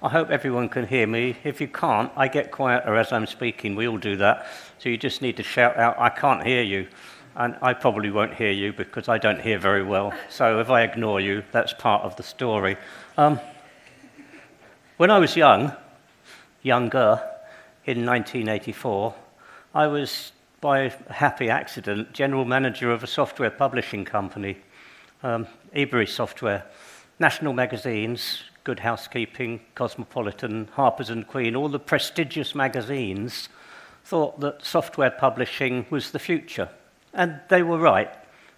I hope everyone can hear me. If you can't, I get quieter as I'm speaking. We all do that. So you just need to shout out, I can't hear you. And I probably won't hear you because I don't hear very well. So if I ignore you, that's part of the story. When I was younger, in 1984, I was, by a happy accident, general manager of a software publishing company, Ebury Software. National magazines, Good Housekeeping, Cosmopolitan, Harper's and Queen, all the prestigious magazines thought that software publishing was the future. And they were right.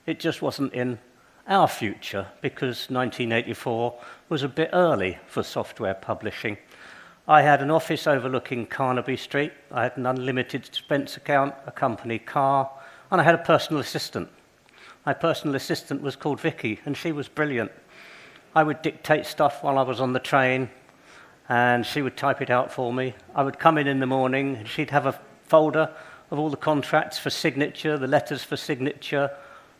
It just wasn't in our future because 1984 was a bit early for software publishing. I had an office overlooking Carnaby Street. I had an unlimited expense account, a company car, and I had a personal assistant. My personal assistant was called Vicky, and she was brilliant. I would dictate stuff while I was on the train, and she would type it out for me. I would come in the morning, and she'd have a folder of all the contracts for signature, the letters for signature.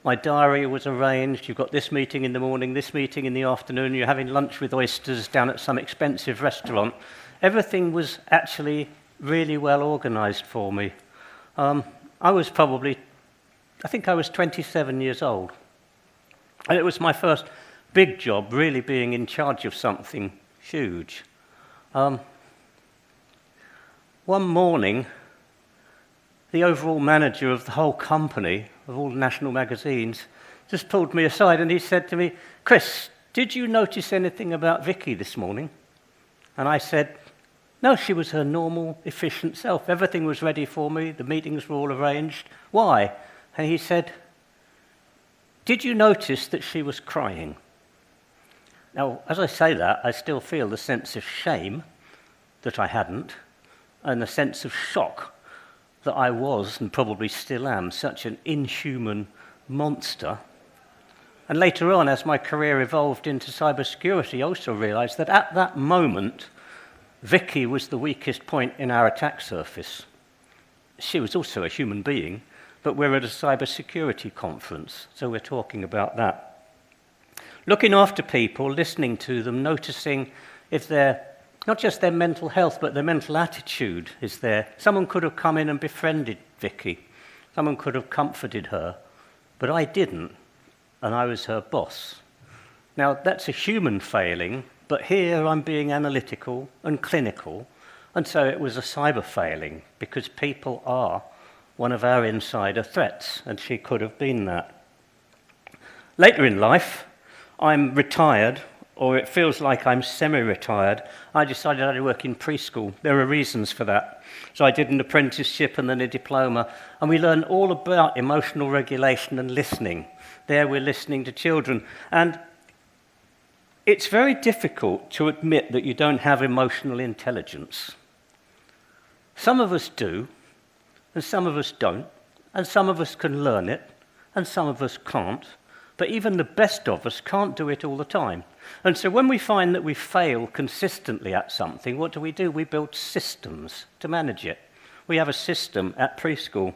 My diary was arranged. You've got this meeting in the morning, this meeting in the afternoon. You're having lunch with oysters down at some expensive restaurant. Everything was actually really well organized for me. I think I was 27 years old. And it was my first big job, really being in charge of something huge. One morning, the overall manager of the whole company, of all the national magazines, just pulled me aside and he said to me, "Chris, did you notice anything about Vicky this morning?" And I said, "No, she was her normal, efficient self. Everything was ready for me. The meetings were all arranged. Why?" And he said, "Did you notice that she was crying?" Now, as I say that, I still feel the sense of shame that I hadn't, and the sense of shock that I was, and probably still am, such an inhuman monster. And later on, as my career evolved into cybersecurity, I also realized that at that moment, Vicky was the weakest point in our attack surface. She was also a human being, but we're at a cybersecurity conference, so we're talking about that. Looking after people, listening to them, noticing if they're not just their mental health, but their mental attitude is there. Someone could have come in and befriended Vicky. Someone could have comforted her, but I didn't, and I was her boss. Now, that's a human failing, but here I'm being analytical and clinical, and so it was a cyber failing, because people are one of our insider threats, and she could have been that. Later in life, I'm retired, or it feels like I'm semi-retired. I decided I'd work in preschool. There are reasons for that. So I did an apprenticeship and then a diploma, and we learned all about emotional regulation and listening. There we're listening to children. And it's very difficult to admit that you don't have emotional intelligence. Some of us do, and some of us don't, and some of us can learn it, and some of us can't. But even the best of us can't do it all the time. And so when we find that we fail consistently at something, what do? We build systems to manage it. We have a system at preschool.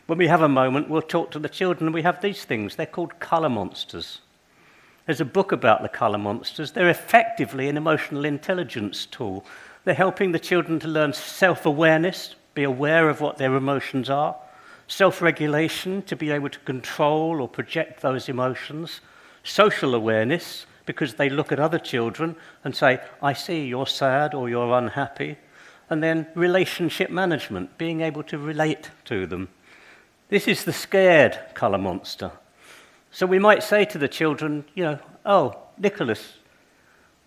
When we have a moment, we'll talk to the children, and we have these things. They're called colour monsters. There's a book about the colour monsters. They're effectively an emotional intelligence tool. They're helping the children to learn self-awareness, be aware of what their emotions are, self-regulation, to be able to control or project those emotions, social awareness, because they look at other children and say, "I see you're sad or you're unhappy," and then relationship management, being able to relate to them. This is the scared colour monster. So we might say to the children, "Oh, Nicholas,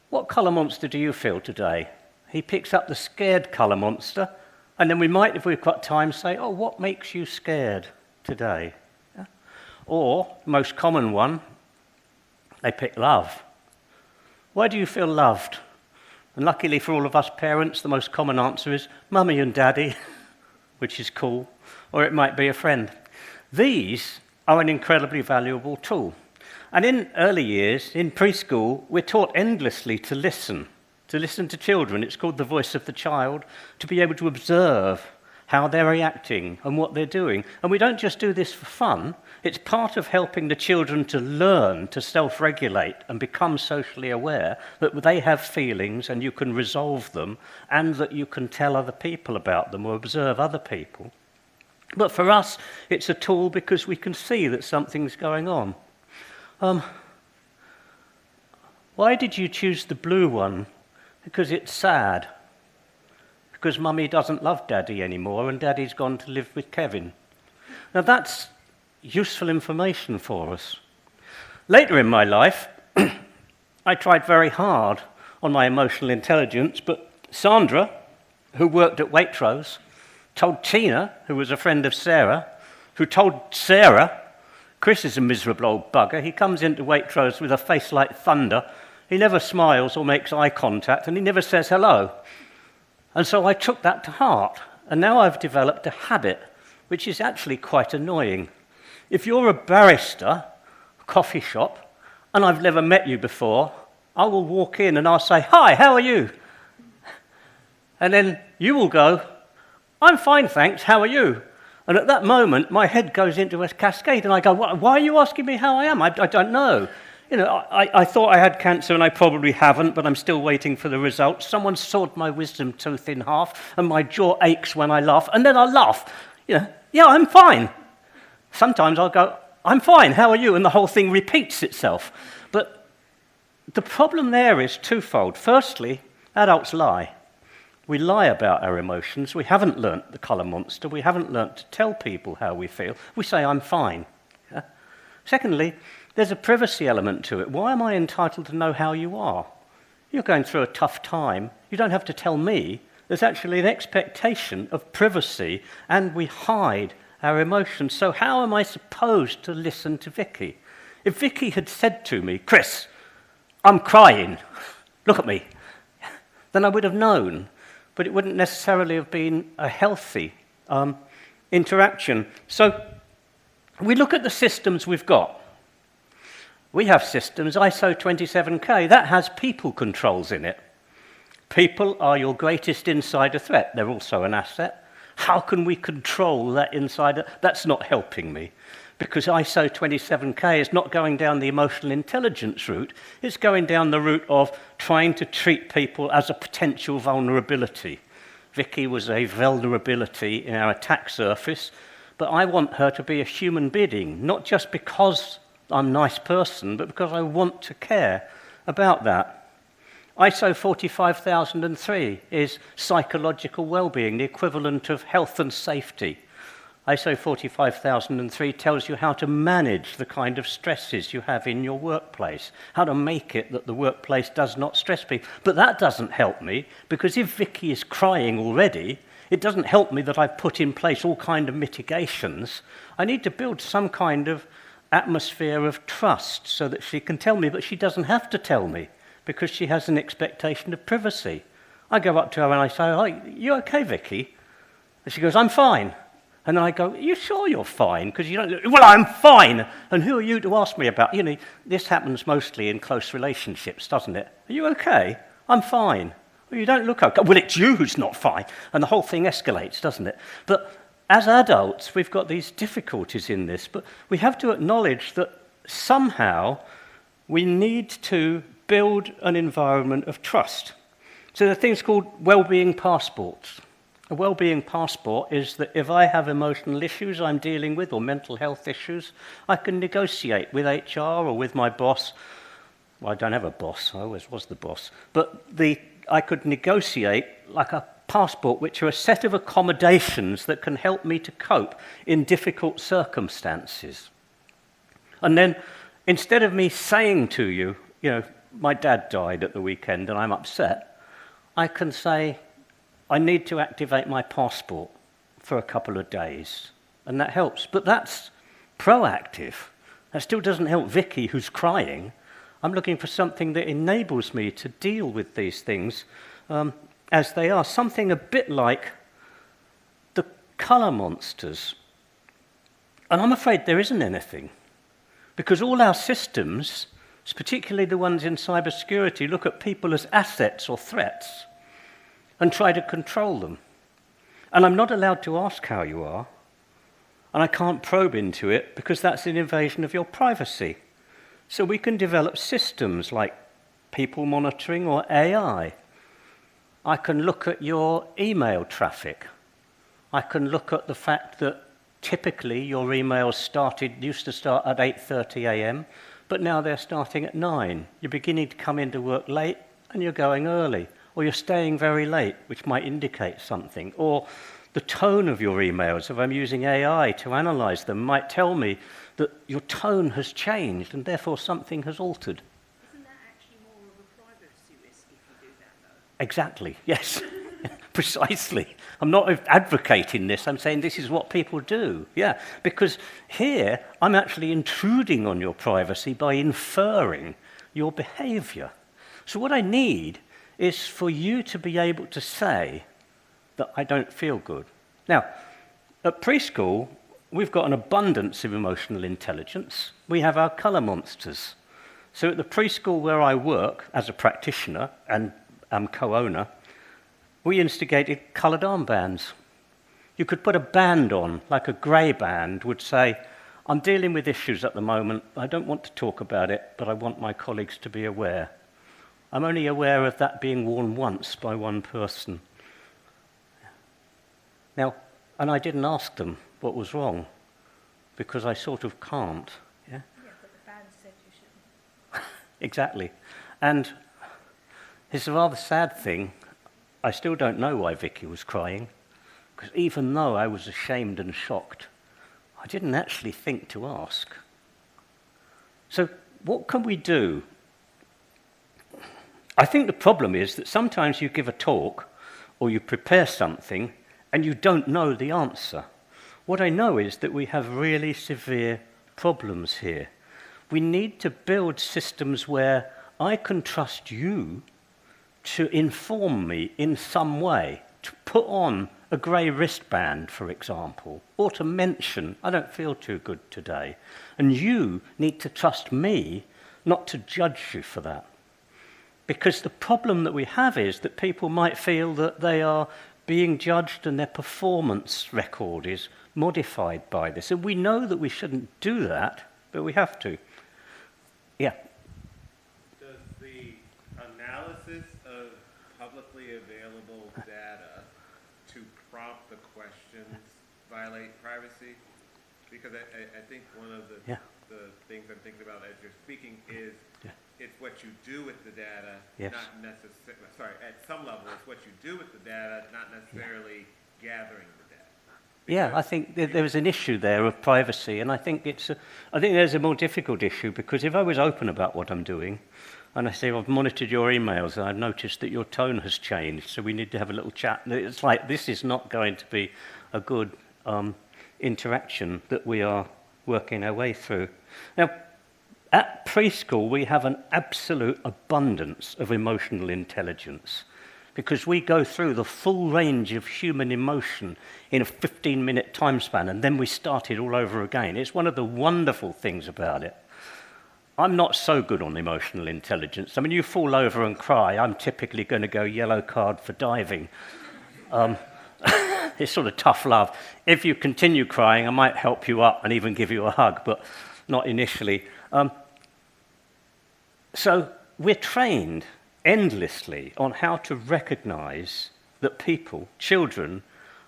what colour monster do you feel today?" He picks up the scared colour monster, and then we might, if we've got time, say, "Oh, what makes you scared today?" Yeah? Or, most common one, they pick love. Why do you feel loved? And luckily for all of us parents, the most common answer is Mummy and Daddy, which is cool, or it might be a friend. These are an incredibly valuable tool. And in early years, in preschool, we're taught endlessly to listen to children. It's called the voice of the child, to be able to observe how they're reacting and what they're doing. And we don't just do this for fun. It's part of helping the children to learn to self-regulate and become socially aware that they have feelings and you can resolve them and that you can tell other people about them or observe other people. But for us, it's a tool because we can see that something's going on. Why did you choose the blue one? Because it's sad. Because Mummy doesn't love Daddy anymore and Daddy's gone to live with Kevin. Now that's useful information for us. Later in my life, I tried very hard on my emotional intelligence, but Sandra, who worked at Waitrose, told Tina, who was a friend of Sarah, who told Sarah, Chris is a miserable old bugger. He comes into Waitrose with a face like thunder. He never smiles or makes eye contact, and he never says hello. And so I took that to heart, and now I've developed a habit, which is actually quite annoying. If you're a barrister, coffee shop, and I've never met you before, I will walk in and I'll say, "Hi, how are you?" And then you will go, "I'm fine, thanks, how are you?" And at that moment, my head goes into a cascade, and I go, "Why are you asking me how I am? I don't know. You know, I thought I had cancer and I probably haven't, but I'm still waiting for the results. Someone sawed my wisdom tooth in half and my jaw aches when I laugh, and then I laugh. You know, yeah, I'm fine." Sometimes I'll go, "I'm fine, how are you?" And the whole thing repeats itself. But the problem there is twofold. Firstly, adults lie. We lie about our emotions. We haven't learnt the colour monster. We haven't learnt to tell people how we feel. We say, "I'm fine." Yeah? Secondly, there's a privacy element to it. Why am I entitled to know how you are? You're going through a tough time. You don't have to tell me. There's actually an expectation of privacy, and we hide our emotions. So how am I supposed to listen to Vicky? If Vicky had said to me, "Chris, I'm crying, look at me," then I would have known. But it wouldn't necessarily have been a healthy interaction. So we look at the systems we've got. We have systems, ISO 27K, that has people controls in it. People are your greatest insider threat. They're also an asset. How can we control that insider? That's not helping me, because ISO 27K is not going down the emotional intelligence route. It's going down the route of trying to treat people as a potential vulnerability. Vicky was a vulnerability in our attack surface, but I want her to be a human being, not just because I'm a nice person, but because I want to care about that. ISO 45003 is psychological well-being, the equivalent of health and safety. ISO 45003 tells you how to manage the kind of stresses you have in your workplace, how to make it that the workplace does not stress people. But that doesn't help me, because if Vicky is crying already, it doesn't help me that I've put in place all kind of mitigations. I need to build some kind of atmosphere of trust so that she can tell me, but she doesn't have to tell me because she has an expectation of privacy. I go up to her and I say, "Oh, you okay, Vicky?" And she goes, "I'm fine." And then I go, "Are you sure you're fine? Because you don't." "Well, I'm fine. And who are you to ask me about?" You know, this happens mostly in close relationships, doesn't it? "Are you okay?" "I'm fine." "Well, you don't look okay." "Well, it's you who's not fine." And the whole thing escalates, doesn't it? But as adults, we've got these difficulties in this, but we have to acknowledge that somehow we need to build an environment of trust. So there are things called well-being passports. A well-being passport is that if I have emotional issues I'm dealing with or mental health issues, I can negotiate with HR or with my boss. Well, I don't have a boss, I always was the boss. But I could negotiate like a passport, which are a set of accommodations that can help me to cope in difficult circumstances. And then, instead of me saying to you, you know, "My dad died at the weekend and I'm upset," I can say, "I need to activate my passport for a couple of days." And that helps. But that's proactive. That still doesn't help Vicky, who's crying. I'm looking for something that enables me to deal with these things as they are. Something a bit like the colour monsters. And I'm afraid there isn't anything. Because all our systems, particularly the ones in cybersecurity, look at people as assets or threats and try to control them. And I'm not allowed to ask how you are, and I can't probe into it because that's an invasion of your privacy. So we can develop systems like people monitoring or AI. I can look at your email traffic. I can look at the fact that typically your emails used to start at 8:30 a.m., but now they're starting at 9. You're beginning to come into work late and you're going early, or you're staying very late, which might indicate something. Or the tone of your emails, if I'm using AI to analyze them, might tell me that your tone has changed and therefore something has altered. Isn't that actually more of a privacy risk if you do that, though? Exactly, yes, precisely. I'm not advocating this, I'm saying this is what people do, yeah. Because here, I'm actually intruding on your privacy by inferring your behavior. So what I need is for you to be able to say that I don't feel good. Now, at preschool, we've got an abundance of emotional intelligence. We have our colour monsters. So at the preschool where I work as a practitioner and am co-owner, we instigated coloured armbands. You could put a band on, like a grey band would say, I'm dealing with issues at the moment, I don't want to talk about it, but I want my colleagues to be aware. I'm only aware of that being worn once by one person. Now, and I didn't ask them what was wrong, because I sort of can't. Yeah, But the band said you shouldn't. exactly. And it's a rather sad thing. I still don't know why Vicky was crying, because even though I was ashamed and shocked, I didn't actually think to ask. So what can we do? I think the problem is that sometimes you give a talk or you prepare something and you don't know the answer. What I know is that we have really severe problems here. We need to build systems where I can trust you to inform me in some way, to put on a grey wristband, for example, or to mention, I don't feel too good today. And you need to trust me not to judge you for that. Because the problem that we have is that people might feel that they are being judged and their performance record is modified by this. And we know that we shouldn't do that, but we have to. Yeah. Does the analysis of publicly available data to prompt the questions violate privacy? Because I think one of the things I'm thinking about as you're speaking is it's what you do with the data, not necessarily, at some level, it's what you do with the data, not necessarily gathering the data. Yeah, I think there was an issue there of privacy, and I think there's a more difficult issue, because if I was open about what I'm doing, and I say, I've monitored your emails, and I've noticed that your tone has changed, so we need to have a little chat, it's like, this is not going to be a good interaction that we are working our way through. Now, at preschool, we have an absolute abundance of emotional intelligence, because we go through the full range of human emotion in a 15-minute time span, and then we start it all over again. It's one of the wonderful things about it. I'm not so good on emotional intelligence. I mean, you fall over and cry, I'm typically going to go yellow card for diving. It's sort of tough love. If you continue crying, I might help you up and even give you a hug, but not initially. So we're trained endlessly on how to recognize that people, children,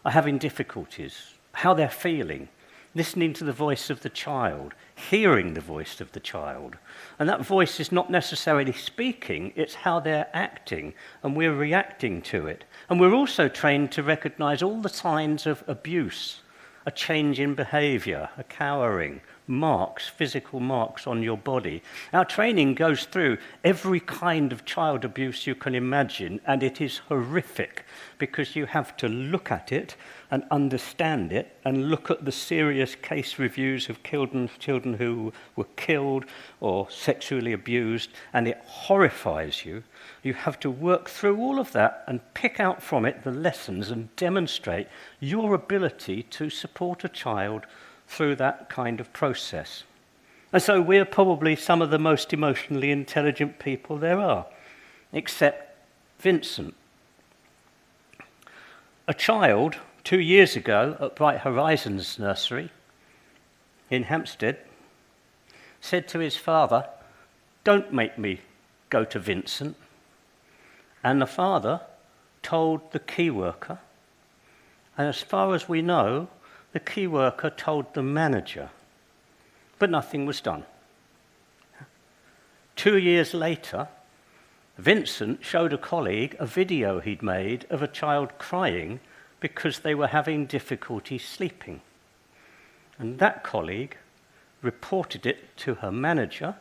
are having difficulties, how they're feeling, listening to the voice of the child, hearing the voice of the child. And that voice is not necessarily speaking, it's how they're acting, and we're reacting to it. And we're also trained to recognize all the signs of abuse, a change in behavior, a cowering, marks, physical marks on your body. Our training goes through every kind of child abuse you can imagine, and it is horrific, because you have to look at it and understand it, and look at the serious case reviews of children who were killed or sexually abused, and it horrifies you. You have to work through all of that and pick out from it the lessons and demonstrate your ability to support a child through that kind of process. And so we're probably some of the most emotionally intelligent people there are, except Vincent. A child 2 years ago at Bright Horizons Nursery in Hampstead said to his father, "Don't make me go to Vincent." And the father told the key worker, and as far as we know, the key worker told the manager, but nothing was done. 2 years later, Vincent showed a colleague a video he'd made of a child crying because they were having difficulty sleeping. And that colleague reported it to her manager,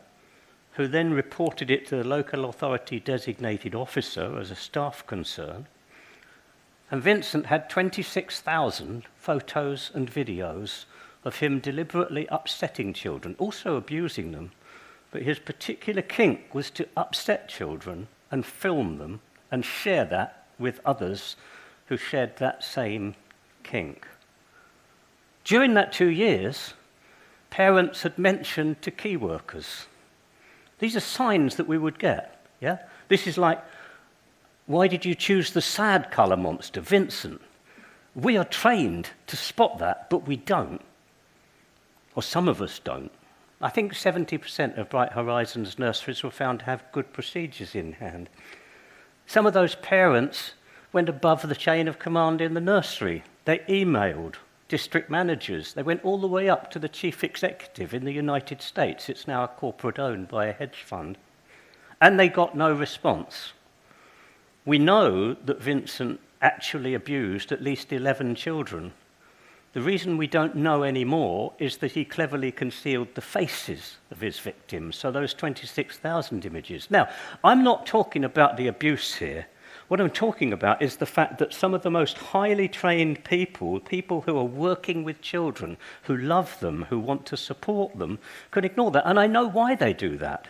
who then reported it to the local authority designated officer as a staff concern. And Vincent had 26,000 photos and videos of him deliberately upsetting children, also abusing them. But his particular kink was to upset children and film them and share that with others who shared that same kink. During that 2 years, parents had mentioned to key workers. These are signs that we would get, yeah? This is like, why did you choose the sad colour monster, Vincent? We are trained to spot that, but we don't. Or some of us don't. I think 70% of Bright Horizons nurseries were found to have good procedures in hand. Some of those parents went above the chain of command in the nursery. They emailed district managers. They went all the way up to the chief executive in the United States. It's now a corporate owned by a hedge fund. And they got no response. We know that Vincent actually abused at least 11 children. The reason we don't know anymore is that he cleverly concealed the faces of his victims, so those 26,000 images. Now, I'm not talking about the abuse here. What I'm talking about is the fact that some of the most highly trained people who are working with children, who love them, who want to support them, can ignore that. And I know why they do that.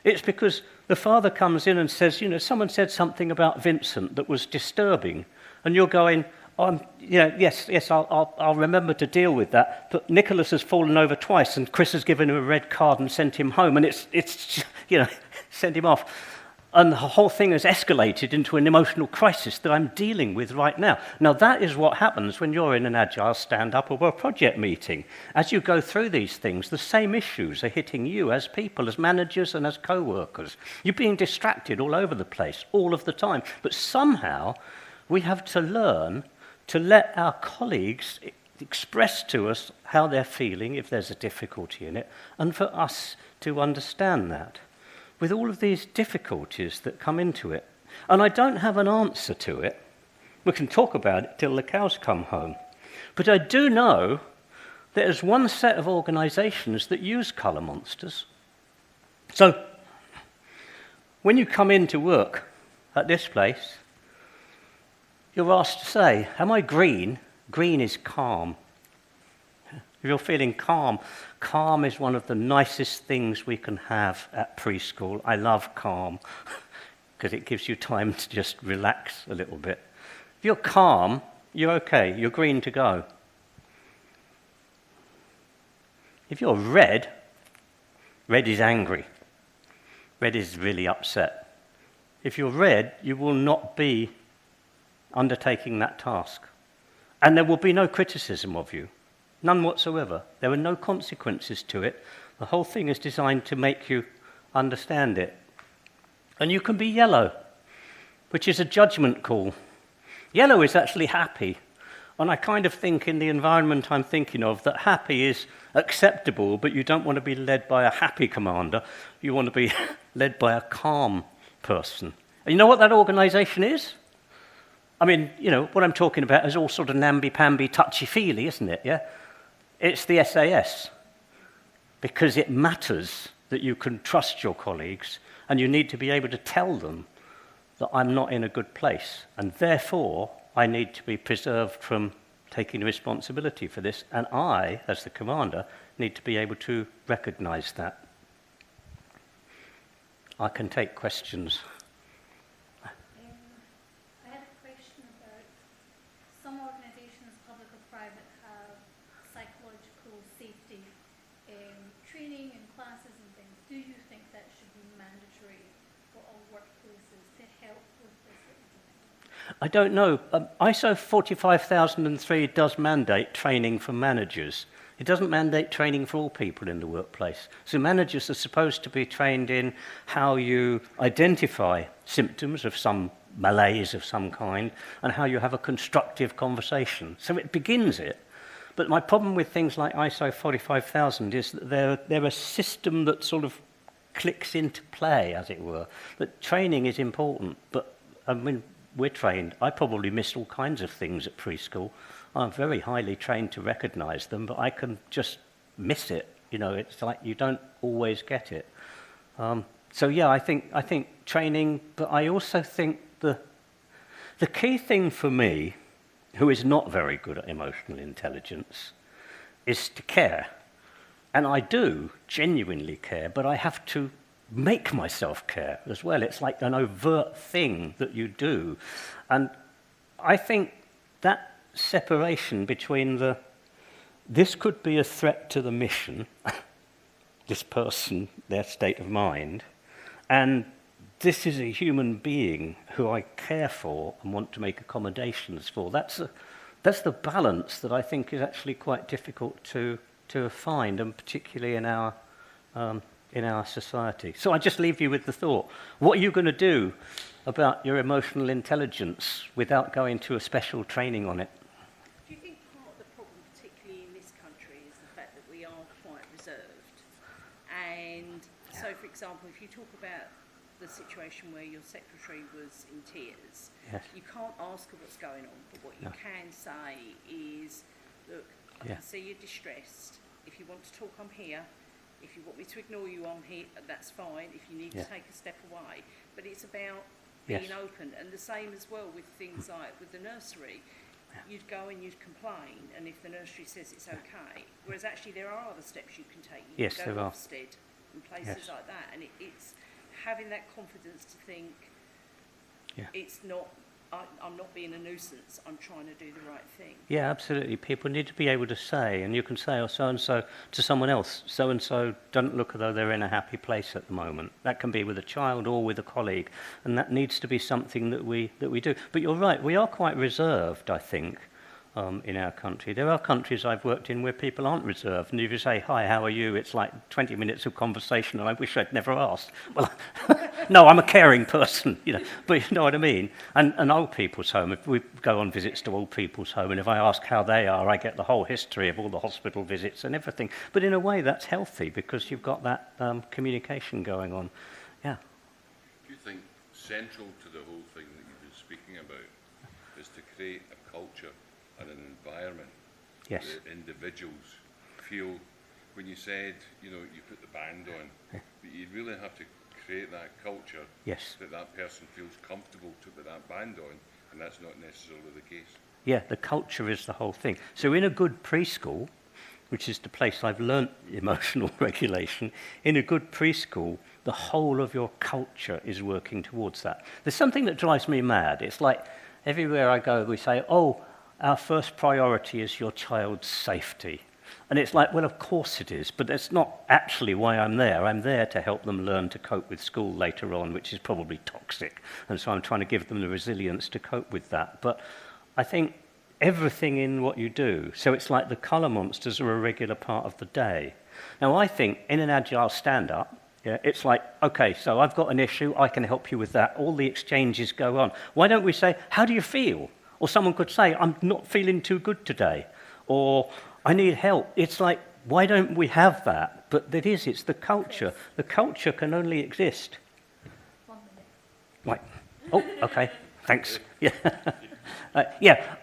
It's because the father comes in and says, someone said something about Vincent that was disturbing, and you're going, yes, I'll remember to deal with that. But Nicholas has fallen over twice, and Chris has given him a red card and sent him home, and it's sent him off. And the whole thing has escalated into an emotional crisis that I'm dealing with right now. Now, that is what happens when you're in an agile stand-up or a project meeting. As you go through these things, the same issues are hitting you as people, as managers and as co-workers. You're being distracted all over the place, all of the time. But somehow, we have to learn to let our colleagues express to us how they're feeling, if there's a difficulty in it, and for us to understand that, with all of these difficulties that come into it. And I don't have an answer to it. We can talk about it till the cows come home. But I do know there's one set of organisations that use colour monsters. So, when you come into work at this place, you're asked to say, am I green? Green is calm. If you're feeling calm, calm is one of the nicest things we can have at preschool. I love calm because it gives you time to just relax a little bit. If you're calm, you're okay. You're green to go. If you're red, red is angry. Red is really upset. If you're red, you will not be undertaking that task. And there will be no criticism of you. None whatsoever. There are no consequences to it. The whole thing is designed to make you understand it. And you can be yellow, which is a judgment call. Yellow is actually happy. And I kind of think in the environment I'm thinking of that happy is acceptable, but you don't want to be led by a happy commander. You want to be led by a calm person. And you know what that organisation is? I mean, what I'm talking about is all sort of namby-pamby, touchy-feely, isn't it, yeah? It's the SAS, because it matters that you can trust your colleagues, and you need to be able to tell them that I'm not in a good place, and therefore I need to be preserved from taking responsibility for this, and I, as the commander, need to be able to recognise that. I can take questions. I had a question about some organisations, public or private, have psychological safety training and classes and things. Do you think that should be mandatory for all workplaces to help with this sort of thing? I don't know. ISO 45003 does mandate training for managers. It doesn't mandate training for all people in the workplace. So managers are supposed to be trained in how you identify symptoms of some malaise of some kind and how you have a constructive conversation. So it begins it. But my problem with things like ISO 45000 is that they're a system that sort of clicks into play, as it were. That training is important, but I mean, we're trained. I probably missed all kinds of things at preschool. I'm very highly trained to recognize them, but I can just miss it. You know, it's like you don't always get it. So yeah, I think training, but I also think the key thing for me, who is not very good at emotional intelligence, is to care. And I do genuinely care, but I have to make myself care as well. It's like an overt thing that you do. And I think that separation between this could be a threat to the mission, this person, their state of mind, and this is a human being who I care for and want to make accommodations for. That's the balance that I think is actually quite difficult to find, and particularly in our society. So I just leave you with the thought: what are you going to do about your emotional intelligence without going to a special training on it? Do you think part of the problem, particularly in this country, is the fact that we are quite reserved? And so, for example, if you talk about the situation where your secretary was in tears, Yes. you can't ask her what's going on, but what you can say is, look, I can see you're distressed. If you want to talk, I'm here. If you want me to ignore you, I'm here. That's fine. If you need to take a step away. But it's about being open. And the same as well with things like with the nursery. You'd go and you'd complain, and if the nursery says it's okay, whereas actually there are other steps you can take. You can go to Ofsted and places like that. And it's having that confidence to think it's not, I'm not being a nuisance, I'm trying to do the right thing. Yeah, absolutely. People need to be able to say, and you can say, oh, so-and-so to someone else, so-and-so doesn't look as though they're in a happy place at the moment. That can be with a child or with a colleague, and that needs to be something that we do. But you're right, we are quite reserved, I think, in our country. There are countries I've worked in where people aren't reserved, and if you say, hi, how are you, it's like 20 minutes of conversation, and I wish I'd never asked. Well, no, I'm a caring person, you know, but you know what I mean? And old people's home, if we go on visits to old people's home, and if I ask how they are, I get the whole history of all the hospital visits and everything. But in a way, that's healthy, because you've got that communication going on. Yeah. Do you think central to the whole thing that you've been speaking about is to create a culture and an environment that individuals feel, when you said, you know, you put the band on, but you really have to create that culture that person feels comfortable to put that band on, and that's not necessarily the case. Yeah, the culture is the whole thing. So in a good preschool, which is the place I've learnt emotional regulation, in a good preschool, the whole of your culture is working towards that. There's something that drives me mad. It's like everywhere I go, we say, oh, our first priority is your child's safety. And it's like, well, of course it is, but that's not actually why I'm there. I'm there to help them learn to cope with school later on, which is probably toxic. And so I'm trying to give them the resilience to cope with that. But I think everything in what you do, so it's like the colour monsters are a regular part of the day. Now, I think in an agile stand-up, it's like, okay, so I've got an issue, I can help you with that. All the exchanges go on. Why don't we say, how do you feel? Or someone could say, I'm not feeling too good today. Or, I need help. It's like, why don't we have that? But it's the culture. The culture can only exist. 1 minute. Right. Oh, okay. Thanks. Yeah.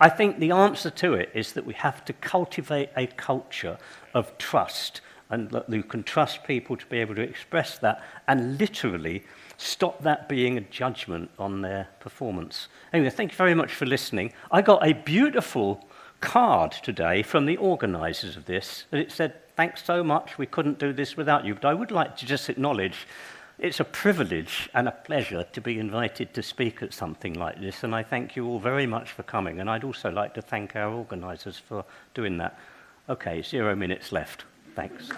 I think the answer to it is that we have to cultivate a culture of trust, and that you can trust people to be able to express that, and literally stop that being a judgment on their performance. Anyway, thank you very much for listening. I got a beautiful card today from the organisers of this, and it said, thanks so much, we couldn't do this without you. But I would like to just acknowledge it's a privilege and a pleasure to be invited to speak at something like this, and I thank you all very much for coming, and I'd also like to thank our organisers for doing that. Okay, 0 minutes left. Thanks.